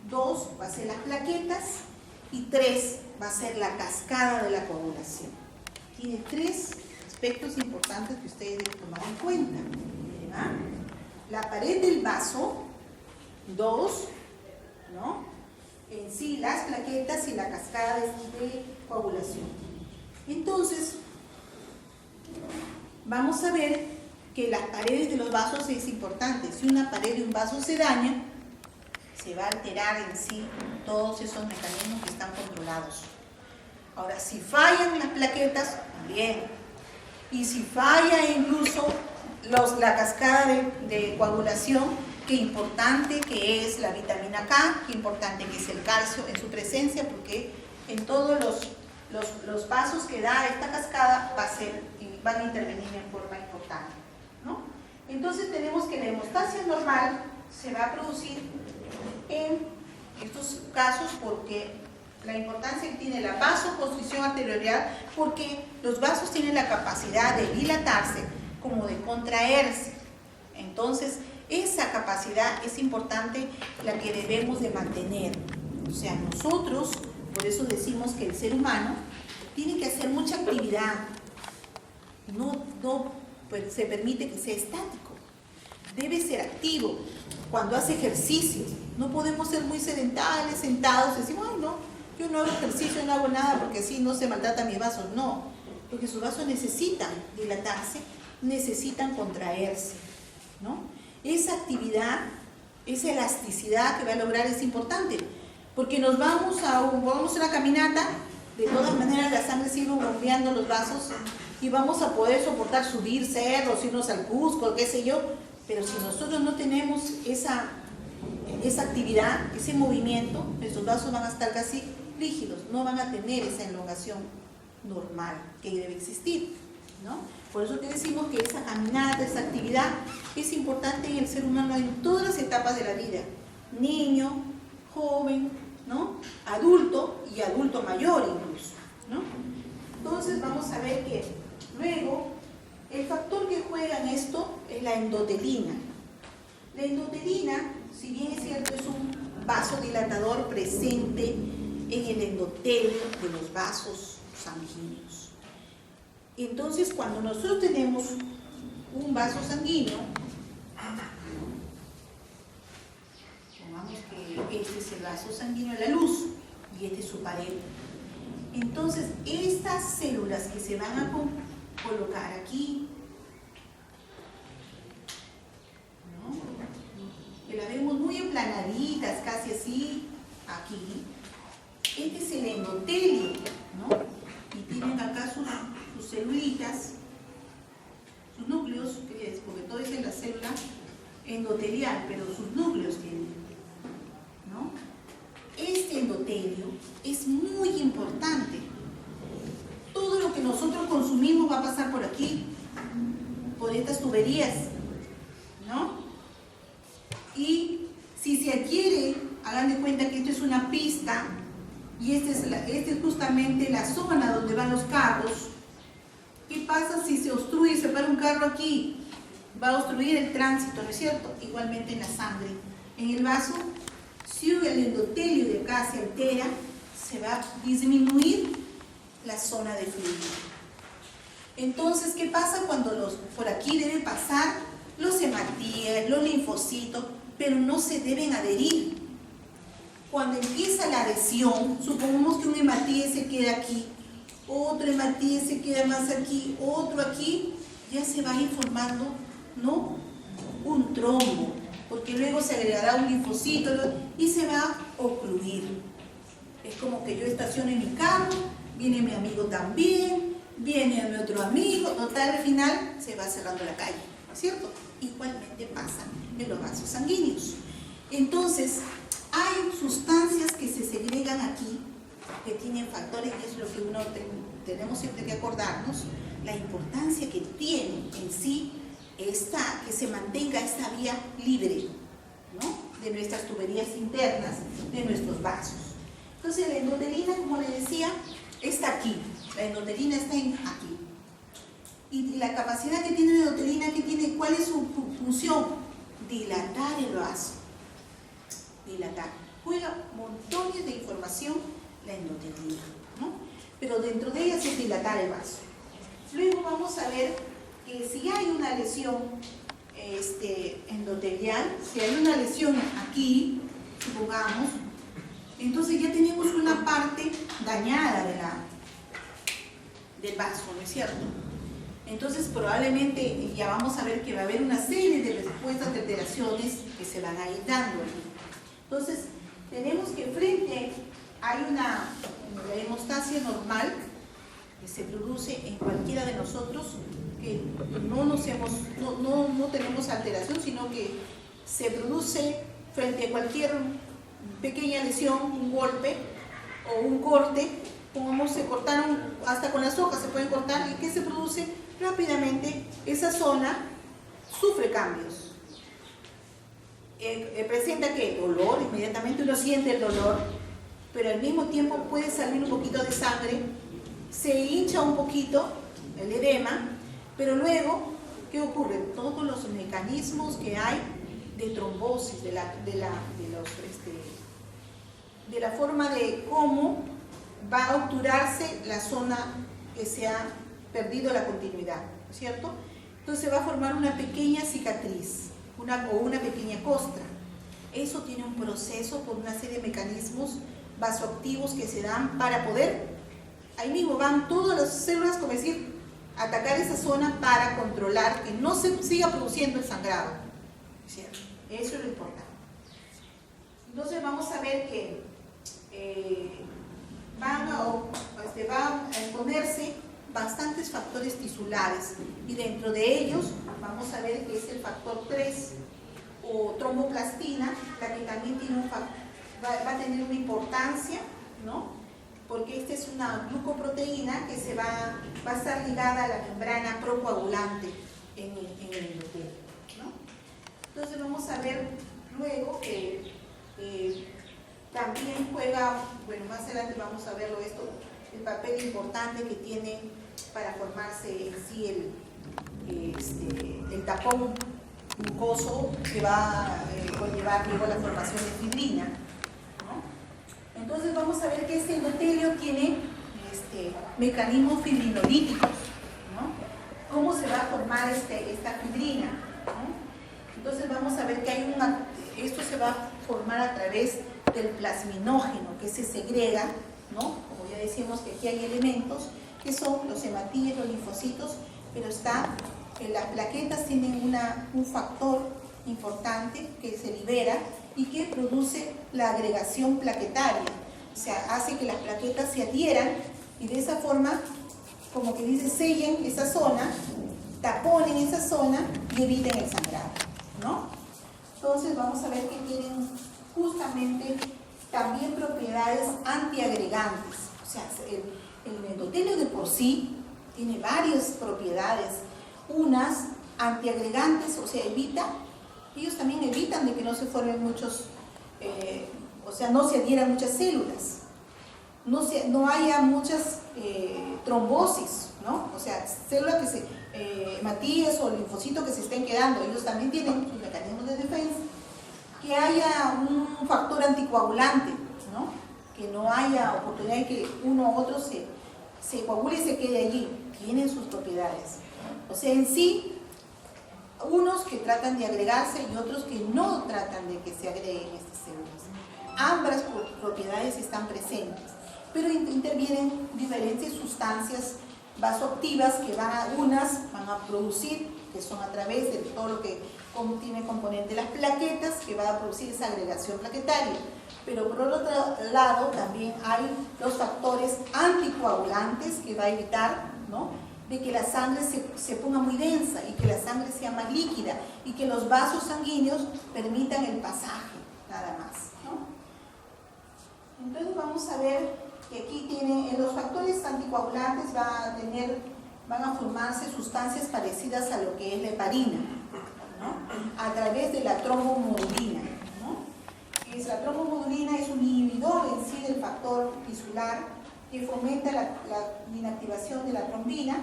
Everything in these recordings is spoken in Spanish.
2 va a ser las plaquetas y 3 va a ser la cascada de la coagulación. Tiene 3 aspectos importantes que ustedes deben tomar en cuenta, ¿verdad? La pared del vaso, 2, ¿no? En sí, las plaquetas y la cascada de coagulación. Entonces, vamos a ver que las paredes de los vasos es importante. Si una pared de un vaso se daña, se va a alterar en sí todos esos mecanismos que están controlados. Ahora, si fallan las plaquetas, también. Y si falla incluso la cascada de coagulación, qué importante que es la vitamina K, qué importante que es el calcio en su presencia, porque en todos los pasos que da esta cascada van a intervenir en forma importante, ¿no? Entonces tenemos que la hemostasia normal se va a producir en estos casos porque la importancia que tiene la vasoconstricción arterial, porque los vasos tienen la capacidad de dilatarse como de contraerse. Entonces, esa capacidad es importante, la que debemos de mantener. O sea, nosotros, por eso decimos que el ser humano tiene que hacer mucha actividad. No pues, se permite que sea estático. Debe ser activo. Cuando hace ejercicio, no podemos ser muy sedentarios, sentados, decimos, ay no, yo no hago ejercicio, no hago nada porque así no se maltrata mis vasos. No, porque sus vasos necesitan dilatarse, necesitan contraerse, ¿no? Esa actividad, esa elasticidad que va a lograr es importante, porque nos vamos a una caminata, de todas maneras la sangre sigue bombeando los vasos y vamos a poder soportar subir cerros, irnos al Cusco, qué sé yo, pero si nosotros no tenemos esa actividad, ese movimiento, nuestros vasos van a estar casi rígidos, no van a tener esa elongación normal que debe existir, ¿no? Por eso que decimos que esa caminata, esa actividad es importante en el ser humano en todas las etapas de la vida, niño, joven, ¿no? Adulto y adulto mayor incluso, ¿no? Entonces vamos a ver que luego el factor que juega en esto es la endotelina. La endotelina, si bien es cierto, es un vasodilatador presente en el endotelio de los vasos sanguíneos. Entonces, cuando nosotros tenemos un vaso sanguíneo, pongamos que este es el vaso sanguíneo de la luz y este es su pared. Entonces, estas células que se van a colocar aquí, ¿no? Que las vemos muy emplanaditas, casi así, aquí. Este es el endotelio, ¿no? Y tienen acá sus celulitas, sus núcleos, que es, porque todo es en la célula endotelial, pero sus núcleos tienen, ¿no? Este endotelio es muy importante. Todo lo que nosotros consumimos va a pasar por aquí, por estas tuberías, ¿no? Y si se adquiere, hagan de cuenta que esto es una pista y esta es justamente la zona donde van los carros. ¿Qué pasa si se obstruye y se para un carro aquí? Va a obstruir el tránsito, ¿no es cierto? Igualmente en la sangre. En el vaso, si el endotelio de acá se altera, se va a disminuir la zona de fluido. Entonces, ¿qué pasa cuando por aquí deben pasar los hematíes, los linfocitos, pero no se deben adherir? Cuando empieza la adhesión, supongamos que un hematíe se queda aquí, otro hematíe se queda más aquí, otro aquí, ya se va a ir formando, ¿no?, un trombo, porque luego se agregará un linfocito y se va a ocluir. Es como que yo estaciono en mi carro, viene mi amigo también, viene mi otro amigo, total, al final se va cerrando la calle, ¿cierto? Igualmente pasa en los vasos sanguíneos. Entonces, hay sustancias que se segregan aquí, que tienen factores, y es lo que tenemos siempre que acordarnos, la importancia que tiene en sí que se mantenga esta vía libre, ¿no?, de nuestras tuberías internas, de nuestros vasos. Entonces la endotelina, como les decía, está aquí, la endotelina está aquí. Y la capacidad que tiene la endotelina, ¿cuál es su función? Dilatar el vaso. Dilatar. Juega coagulación, la endotelina, ¿no? Pero dentro de ellas es dilatar el vaso. Luego vamos a ver que si hay una lesión endotelial, si hay una lesión aquí, supongamos, entonces ya tenemos una parte dañada del vaso, ¿no es cierto? Entonces probablemente ya vamos a ver que va a haber una serie de respuestas de alteraciones que se van a ir dando aquí. Entonces tenemos que frente hay una hemostasia normal que se produce en cualquiera de nosotros, que no tenemos alteración, sino que se produce frente a cualquier pequeña lesión, un golpe o un corte, como se cortaron, hasta con las hojas se pueden cortar, y ¿qué se produce? Rápidamente esa zona sufre cambios. Presenta que dolor, inmediatamente uno siente el dolor, pero al mismo tiempo puede salir un poquito de sangre, se hincha un poquito el edema, pero luego, ¿qué ocurre? Todos los mecanismos que hay de trombosis, de la forma de cómo va a obturarse la zona que se ha perdido la continuidad, ¿cierto? Entonces va a formar una pequeña cicatriz o una pequeña costra. Eso tiene un proceso por una serie de mecanismos vasoactivos que se dan para poder, ahí mismo van todas las células, como decir, atacar esa zona para controlar que no se siga produciendo el sangrado, ¿cierto? Eso es lo importante. Entonces vamos a ver que van a imponerse bastantes factores tisulares, y dentro de ellos vamos a ver que es el factor 3 o tromboplastina, la que también tiene va a tener una importancia, ¿no? Porque esta es una glucoproteína que va a estar ligada a la membrana procoagulante en el endotelio, ¿no? Entonces vamos a ver luego que también juega, bueno, más adelante vamos a verlo esto, el papel importante que tiene para formarse en sí el tapón mucoso que va a conllevar luego la formación de fibrina, ¿no? Entonces vamos a ver que este endotelio tiene mecanismos fibrinolíticos, ¿no? ¿Cómo se va a formar esta fibrina, ¿no? Entonces vamos a ver que esto se va a formar a través del plasminógeno que se segrega, ¿no? Como ya decíamos que aquí hay elementos que son los hematíes, los linfocitos, pero las plaquetas tienen un factor importante que se libera y que produce la agregación plaquetaria, o sea, hace que las plaquetas se adhieran y de esa forma, como que dice, sellen esa zona, taponen esa zona y eviten el sangrado, ¿no? Entonces vamos a ver que tienen justamente también propiedades antiagregantes, o sea, el endotelio de por sí tiene varias propiedades, unas antiagregantes, o sea, ellos también evitan de que no se formen muchos, o sea, no se adhieran muchas células, no haya muchas trombosis, ¿no? O sea, células hematíes o linfocitos que se estén quedando, ellos también tienen sus mecanismos de defensa, que haya un factor anticoagulante, ¿no? Que no haya oportunidad de que uno u otro se coagule y se quede allí, tienen sus propiedades. O sea, en sí, unos que tratan de agregarse y otros que no tratan de que se agreguen estas células. Ambas propiedades están presentes, pero intervienen diferentes sustancias vasoactivas que unas van a producir, que son a través de todo lo que tiene componente las plaquetas, que va a producir esa agregación plaquetaria. Pero por otro lado también hay los factores anticoagulantes que va a evitar, ¿no?, de que la sangre se ponga muy densa y que la sangre sea más líquida y que los vasos sanguíneos permitan el pasaje, nada más, ¿no? Entonces vamos a ver que aquí en los factores anticoagulantes van a formarse sustancias parecidas a lo que es la heparina, ¿no?, a través de la trombomodulina, ¿no? La trombomodulina es un inhibidor en sí del factor tisular que fomenta la inactivación de la trombina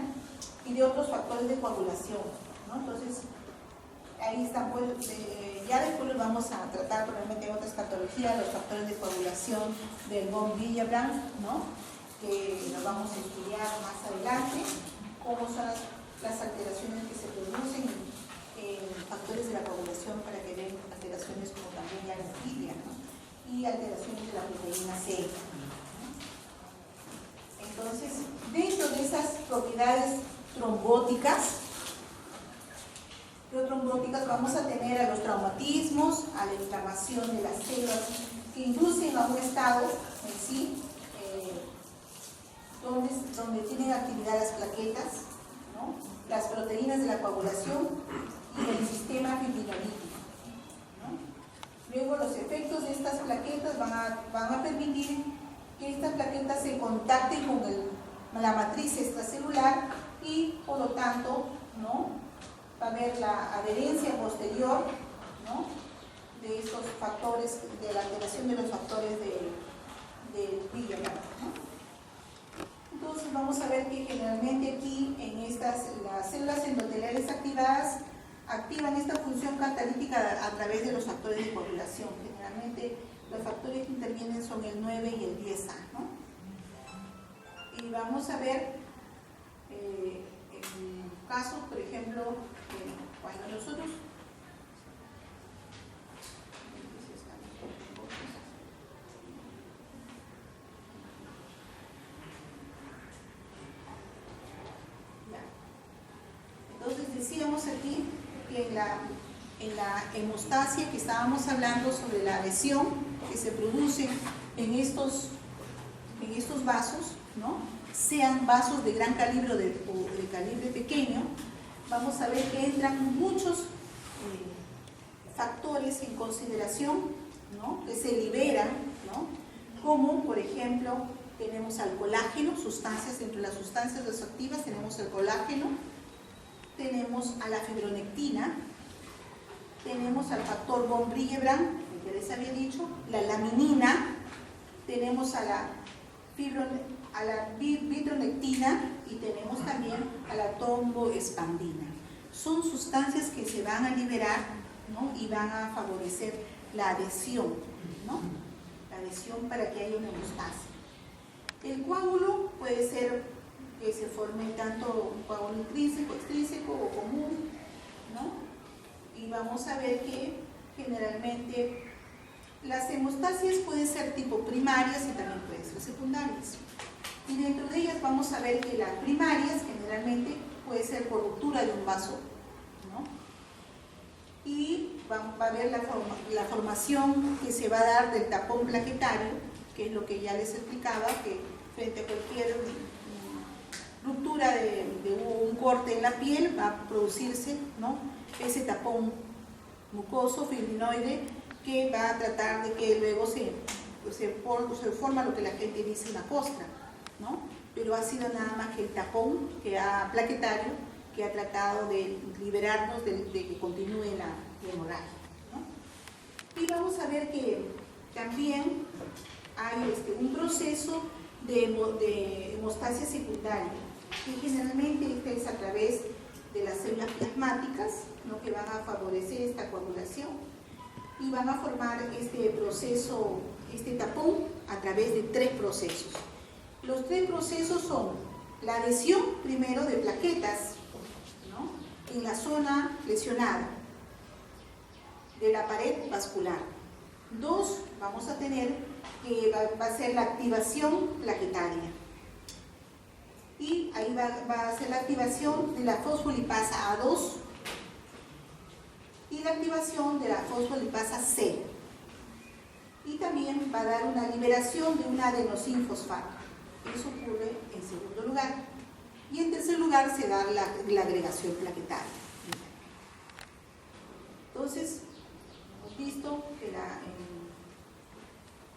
y de otros factores de coagulación, ¿no? Entonces, ahí están, pues, ya después los vamos a tratar probablemente en otras patologías, los factores de coagulación del von Willebrand, ¿no? Que los vamos a estudiar más adelante, cómo son las alteraciones que se producen en factores de la coagulación para que vean alteraciones como también la hemofília, ¿no? Y alteraciones de la proteína C. Entonces, dentro de esas propiedades trombóticas, vamos a tener a los traumatismos, a la inflamación de las células que inducen a un estado en sí, donde tienen actividad las plaquetas, ¿no? Las proteínas de la coagulación y el sistema fibrinolítico, ¿no? Luego los efectos de estas plaquetas van a permitir que estas plaquetas se contacten con la matriz extracelular y por lo tanto, ¿no?, va a haber la adherencia posterior, ¿no?, de estos factores, de la alteración de los factores de Willebrand, ¿no? Entonces vamos a ver que generalmente aquí en las células endoteliales activadas activan esta función catalítica a través de los factores de coagulación. Generalmente los factores que intervienen son el 9 y el 10A, ¿no? Y vamos a ver en casos, por ejemplo, cuando nosotros entonces decíamos aquí que en la hemostasia que estábamos hablando sobre la adhesión que se produce en estos vasos, ¿no?, sean vasos de gran calibre o de calibre pequeño, vamos a ver que entran muchos factores en consideración, ¿no?, que se liberan, ¿no?, como por ejemplo tenemos al colágeno, sustancias, entre las sustancias vasoactivas tenemos el colágeno, tenemos a la fibronectina, tenemos al factor von Willebrand, que ya les había dicho, la laminina, tenemos a la vitronectina y tenemos también a la tromboespandina. Son sustancias que se van a liberar, ¿no?, y van a favorecer la adhesión, ¿no?, la adhesión para que haya una hemostasia. El coágulo puede ser que se forme tanto un coágulo intrínseco, extrínseco o común, ¿no? Y vamos a ver que generalmente las hemostasias pueden ser tipo primarias y también pueden ser secundarias. Y dentro de ellas vamos a ver que las primarias generalmente puede ser por ruptura de un vaso, ¿no? Y va a haber la formación que se va a dar del tapón plaquetario, que es lo que ya les explicaba, que frente a cualquier ruptura de un corte en la piel va a producirse, ¿no?, ese tapón mucoso fibrinoide que va a tratar de que luego se forma lo que la gente dice una costra, ¿no? Pero ha sido nada más que el tapón plaquetario que ha tratado de liberarnos de que continúe la hemorragia, ¿no? Y vamos a ver que también hay un proceso de hemostasia secundaria, que generalmente es a través de las células plasmáticas, ¿no?, que van a favorecer esta coagulación y van a formar este proceso, este tapón, a través de 3 procesos. Los 3 procesos son la adhesión primero de plaquetas, ¿no?, en la zona lesionada de la pared vascular. 2, vamos a tener que va a ser la activación plaquetaria. Y ahí va a ser la activación de la fosfolipasa A2 y la activación de la fosfolipasa C. Y también va a dar una liberación de un adenosinfosfato. Eso ocurre en segundo lugar. Y en tercer lugar se da la agregación plaquetaria. Entonces, hemos visto que en la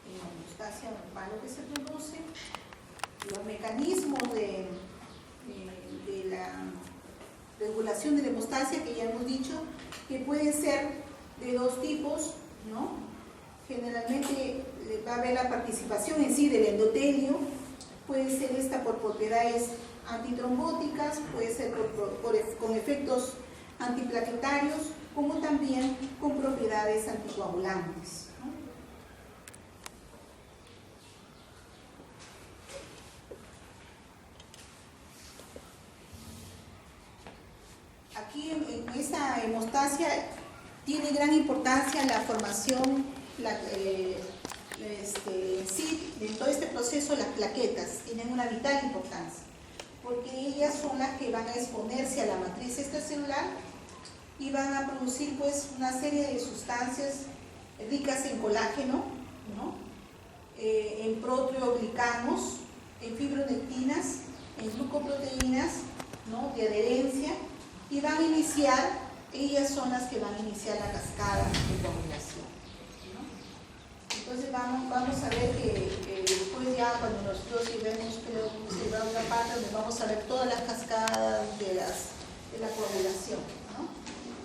hemostasia normal lo que se produce, los mecanismos de la regulación de la hemostasia, que ya hemos dicho, que pueden ser de 2 tipos, ¿no? Generalmente va a haber la participación en sí del endotelio, puede ser esta por propiedades antitrombóticas, puede ser con efectos antiplaquetarios, como también con propiedades anticoagulantes, ¿no? Aquí en esta hemostasia tiene gran importancia la formación, sí, en todo este proceso las plaquetas tienen una vital importancia, porque ellas son las que van a exponerse a la matriz extracelular y van a producir pues una serie de sustancias ricas en colágeno, ¿no? En proteoglicanos, en fibronectinas, en glucoproteínas, ¿no? De adherencia, y van a iniciar, ellas son las que van a iniciar la cascada de coagulación, ¿no? Entonces vamos a ver que después ya cuando nosotros vemos, creo que se va una parte donde vamos a ver todas las cascadas de la coagulación, ¿no?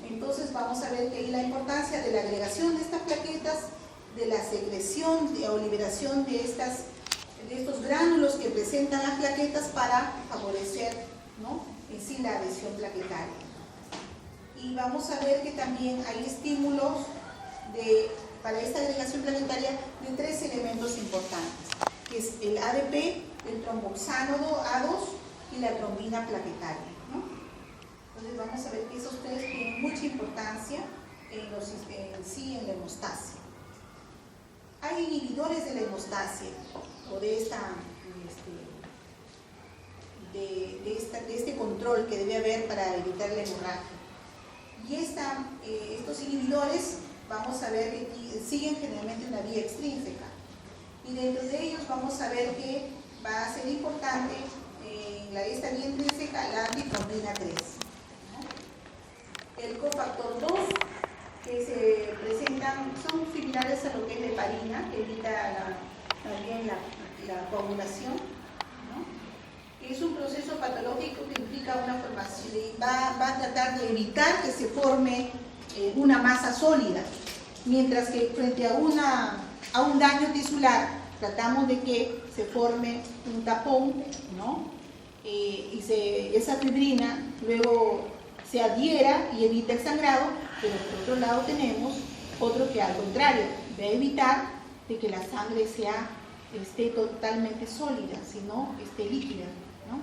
Entonces vamos a ver que hay la importancia de la agregación de estas plaquetas, de la secreción o liberación de estos gránulos que presentan las plaquetas para favorecer, ¿no? En sí la adhesión plaquetaria. Y vamos a ver que también hay estímulos para esta agregación plaquetaria de 3 elementos importantes, que es el ADP, el tromboxano A2 y la trombina plaquetaria, ¿no? Entonces vamos a ver que esos 3 tienen mucha importancia en la hemostasia. Hay inhibidores de la hemostasia o de este control que debe haber para evitar la hemorragia. Y estos inhibidores vamos a ver que siguen generalmente una vía extrínseca. Y dentro de ellos vamos a ver que va a ser importante esta vía intrínseca la antitrombina 3. ¿No? El cofactor 2, que se presentan, son similares a lo que es la heparina, que evita también la coagulación, ¿no? Es un proceso patológico que implica una formación, va a tratar de evitar que se forme una masa sólida, mientras que frente a un daño tisular tratamos de que se forme un tapón, ¿no? Y esa fibrina luego se adhiera y evita el sangrado, pero por otro lado tenemos otro que al contrario va a evitar de que la sangre esté totalmente sólida, sino esté líquida, ¿no?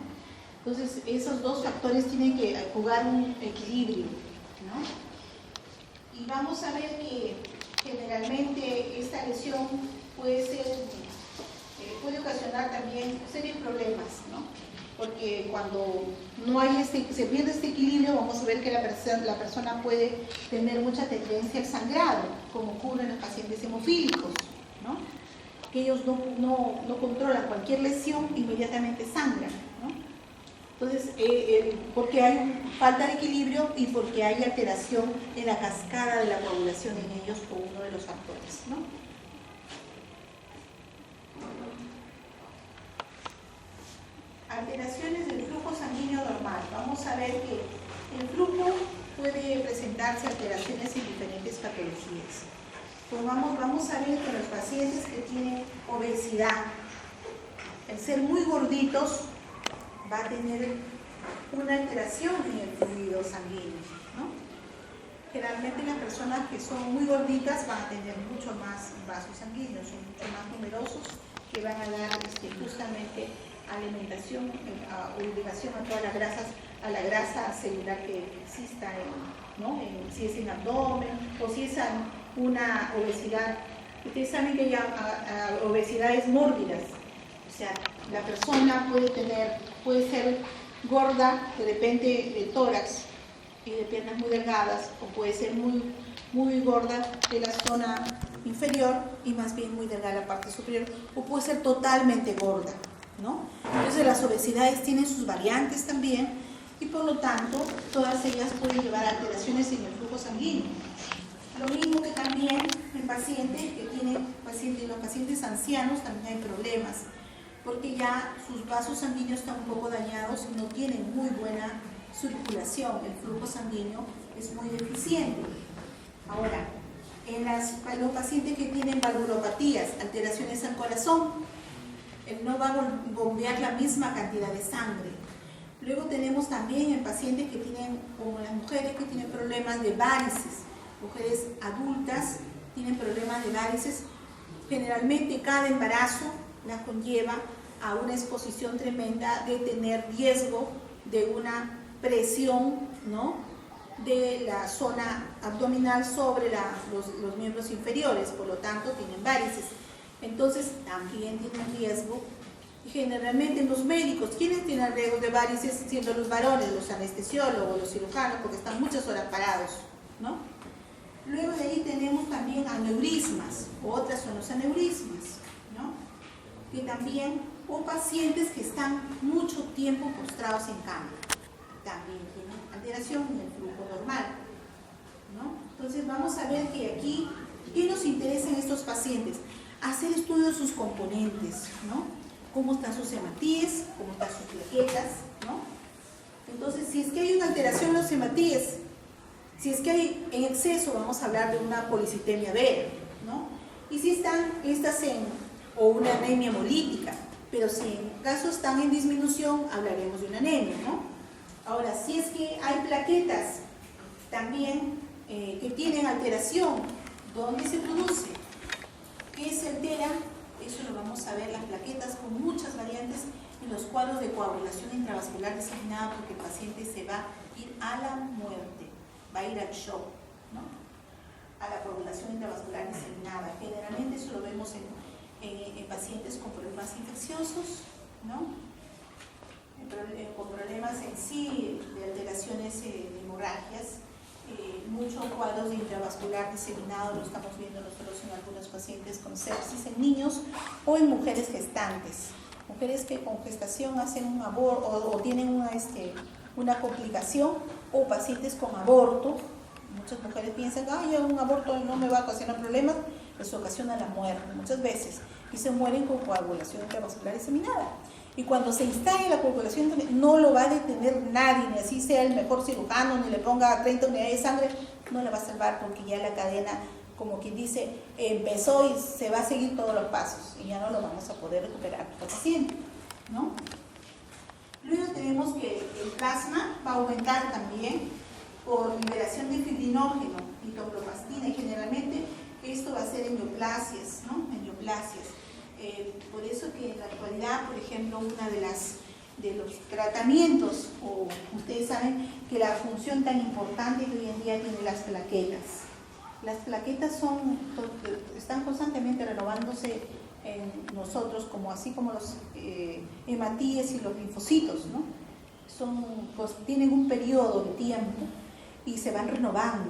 Entonces esos dos factores tienen que jugar un equilibrio, ¿no? Y vamos a ver que generalmente esta lesión puede ocasionar también serios problemas, ¿no? Porque cuando no hay se pierde este equilibrio, vamos a ver que la persona puede tener mucha tendencia al sangrado, como ocurre en los pacientes hemofílicos, ¿no? Que ellos no controlan cualquier lesión, inmediatamente sangran, ¿no? Entonces, porque hay falta de equilibrio y porque hay alteración en la cascada de la coagulación en ellos por uno de los factores, ¿no? Alteraciones del flujo sanguíneo normal. Vamos a ver que el flujo puede presentarse alteraciones en diferentes patologías. Pues vamos a ver que los pacientes que tienen obesidad, el ser muy gorditos, va a tener una alteración en el fluido sanguíneo, ¿no? Generalmente las personas que son muy gorditas van a tener mucho más vasos sanguíneos, son mucho más numerosos, que van a dar justamente alimentación o obligación a todas las grasas, a la grasa celular que exista, si es en abdomen o si es una obesidad. Ustedes saben que hay obesidades mórbidas, o sea, la persona puede ser gorda de repente de tórax y de piernas muy delgadas, o puede ser muy, muy gorda de la zona inferior y más bien muy delgada la parte superior, o puede ser totalmente gorda, ¿no? Entonces las obesidades tienen sus variantes también y por lo tanto todas ellas pueden llevar a alteraciones en el flujo sanguíneo. Lo mismo que también en los pacientes ancianos también hay problemas, porque ya sus vasos sanguíneos están un poco dañados y no tienen muy buena circulación, el flujo sanguíneo es muy deficiente. Ahora, en los pacientes que tienen valvulopatías, alteraciones al corazón, no va a bombear la misma cantidad de sangre. Luego tenemos también en pacientes que tienen, como las mujeres que tienen problemas de varices, mujeres adultas tienen problemas de varices. Generalmente cada embarazo las conlleva a una exposición tremenda de tener riesgo de una presión, ¿no?, de la zona abdominal sobre los miembros inferiores, por lo tanto tienen varices. Entonces también tienen riesgo. Generalmente los médicos, ¿quiénes tienen riesgo de varices? Siendo los varones, los anestesiólogos, los cirujanos, porque están muchas horas parados, ¿no? Luego de ahí tenemos también aneurismas, otras son los aneurismas, ¿no?, que también, o pacientes que están mucho tiempo postrados en cama, también tienen alteración en el flujo normal, ¿no? Entonces vamos a ver que aquí, ¿qué nos interesa en estos pacientes? Hacer estudio de sus componentes, ¿no? Cómo están sus hematíes, cómo están sus plaquetas, ¿no? Entonces, si es que hay una alteración en los hematíes, si es que hay en exceso, vamos a hablar de una policitemia vera, ¿no? Y si están estas o una anemia hemolítica, pero si en caso están en disminución, hablaremos de una anemia, ¿no? Ahora, si es que hay plaquetas también que tienen alteración, ¿dónde se produce? ¿Qué se altera? Eso lo vamos a ver, las plaquetas con muchas variantes en los cuadros de coagulación intravascular diseminada, porque el paciente se va a ir a la muerte, va a ir al shock, ¿no?, a la coagulación intravascular diseminada. Generalmente eso lo vemos en pacientes con problemas infecciosos, ¿no?, con problemas en sí de alteraciones de hemorragias. Muchos cuadros de intravascular diseminado lo estamos viendo nosotros en algunos pacientes con sepsis, en niños o en mujeres gestantes, mujeres que con gestación hacen un aborto o tienen una complicación, o pacientes con aborto. Muchas mujeres piensan, un aborto no me va a ocasionar problemas, les ocasiona la muerte muchas veces, y se mueren con coagulación intravascular diseminada. Y cuando se instale la coagulación, no lo va a detener nadie, ni así sea el mejor cirujano, ni le ponga 30 unidades de sangre, no la va a salvar, porque ya la cadena, como quien dice, empezó y se va a seguir todos los pasos, y ya no lo vamos a poder recuperar al paciente, ¿no? Luego tenemos que el plasma va a aumentar también por liberación de fibrinógeno y toproplastina, y generalmente esto va a ser en neoplasias, ¿no?, en neoplasias. Por eso que en la actualidad, por ejemplo, una de los tratamientos, o ustedes saben que la función tan importante que hoy en día tienen las plaquetas. Las plaquetas están constantemente renovándose en nosotros, así como los hematíes y los linfocitos, ¿no? Tienen un periodo de tiempo y se van renovando,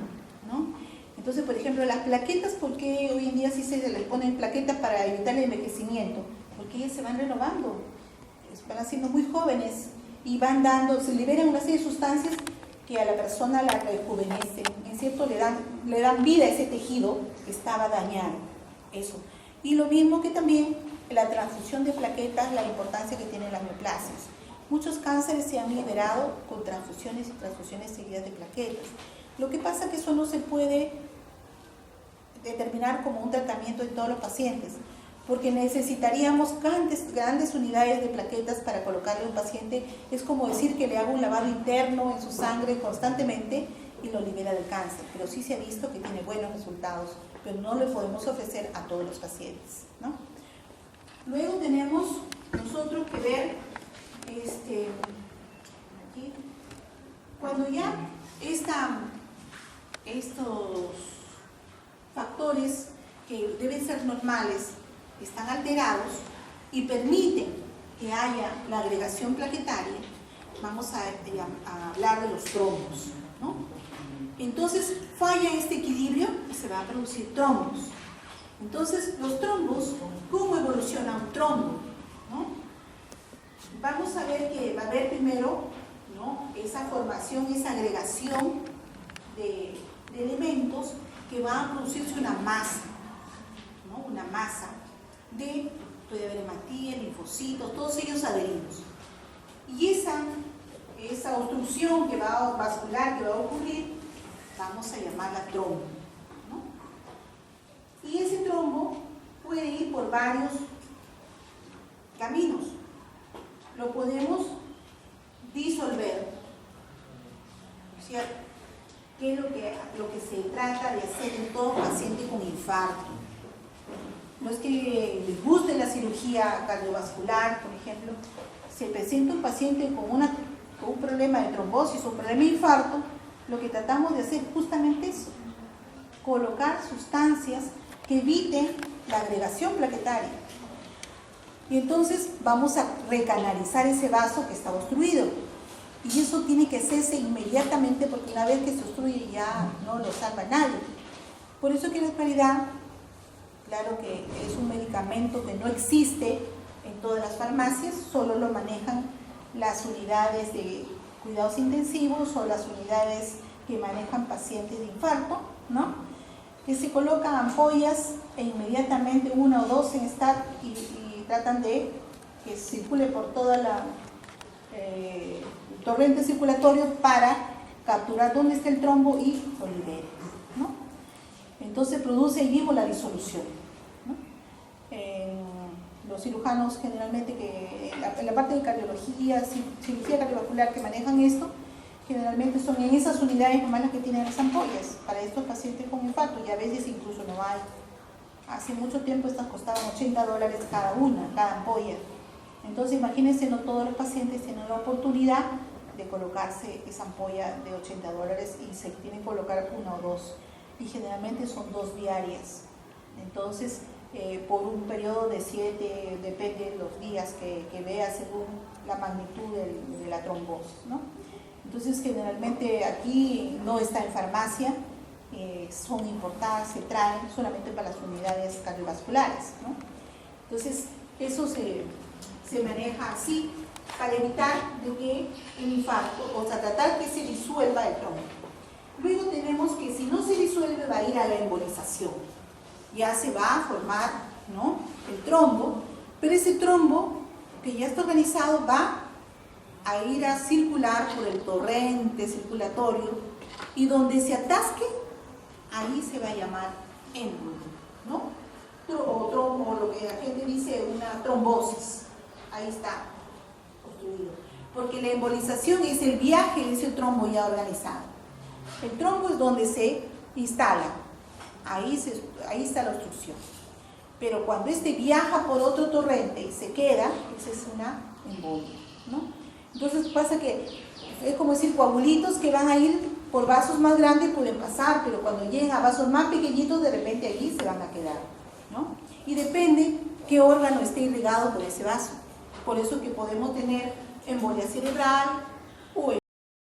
¿no? Entonces, por ejemplo, las plaquetas, ¿por qué hoy en día sí se les ponen plaquetas para evitar el envejecimiento? Porque ellas se van renovando, van siendo muy jóvenes y se liberan una serie de sustancias que a la persona la rejuvenecen, en cierto, le dan vida a ese tejido que estaba dañado, eso. Y lo mismo que también la transfusión de plaquetas, la importancia que tienen las neoplasias. Muchos cánceres se han liberado con transfusiones y transfusiones seguidas de plaquetas. Lo que pasa es que eso no se puede determinar como un tratamiento en todos los pacientes, porque necesitaríamos grandes unidades de plaquetas para colocarle a un paciente. Es como decir que le hago un lavado interno en su sangre constantemente y lo libera del cáncer, pero sí se ha visto que tiene buenos resultados, pero no le podemos ofrecer a todos los pacientes, ¿no? Luego tenemos nosotros que ver aquí, cuando ya estos factores que deben ser normales están alterados y permiten que haya la agregación plaquetaria, vamos a hablar de los trombos, ¿no? Entonces falla este equilibrio y se va a producir trombos. Entonces los trombos, ¿cómo evoluciona un trombo?, ¿no? Vamos a ver que va a haber primero, ¿no?, esa formación, esa agregación de elementos que va a producirse una masa, ¿no?, una masa puede haber hematíes, linfocitos, todos ellos adheridos. Y esa obstrucción vascular que va a ocurrir, vamos a llamarla trombo, ¿no? Y ese trombo puede ir por varios caminos. Lo podemos disolver, ¿cierto? ¿Qué es lo que se trata de hacer en todo paciente con infarto? No es que les guste la cirugía cardiovascular, por ejemplo, se presenta un paciente con un problema de trombosis o un problema de infarto, lo que tratamos de hacer justamente es colocar sustancias que eviten la agregación plaquetaria. Y entonces vamos a recanalizar ese vaso que está obstruido. Y eso tiene que hacerse inmediatamente porque una vez que se obstruye ya no lo salva nadie. Por eso que la Esparidad, claro que es un medicamento que no existe en todas las farmacias, solo lo manejan las unidades de cuidados intensivos o las unidades que manejan pacientes de infarto, ¿no? Que se colocan ampollas e inmediatamente 1 o 2 en STAT y tratan de que circule por toda la torrente circulatorio para capturar dónde está el trombo y lo libere, ¿no? Entonces produce ahí mismo la disolución, ¿no? Los cirujanos generalmente en la parte de cardiología, cirugía cardiovascular que manejan esto, generalmente son en esas unidades nomás las que tienen las ampollas para estos pacientes con infarto, y a veces incluso no hay. Hace mucho tiempo estas costaban $80 cada ampolla. Entonces imagínense, no todos los pacientes tienen la oportunidad de colocarse esa ampolla de $80 y se tienen que colocar 1 o 2, y generalmente son 2 diarias. Entonces por un periodo de 7, depende de los días que vea según la magnitud de la trombosis, ¿no? Entonces generalmente aquí no está en farmacia, son importadas, se traen solamente para las unidades cardiovasculares, ¿no? Entonces eso se maneja así para evitar de que el infarto, o sea, tratar que se disuelva el trombo. Luego tenemos que si no se disuelve va a ir a la embolización. Ya se va a formar, ¿no?, el trombo, pero ese trombo que ya está organizado va a ir a circular por el torrente circulatorio y donde se atasque, ahí se va a llamar émbolo, ¿no? O lo que la gente dice una trombosis, ahí está construido. Porque la embolización es el viaje de ese trombo ya organizado. El trombo es donde se instala, ahí está la obstrucción. Pero cuando este viaja por otro torrente y se queda, esa es una embolia, ¿no? Entonces pasa que es como decir coagulitos que van a ir por vasos más grandes, pueden pasar, pero cuando llegan a vasos más pequeñitos, de repente allí se van a quedar, ¿no? Y depende qué órgano esté irrigado por ese vaso. Por eso que podemos tener embolia cerebral o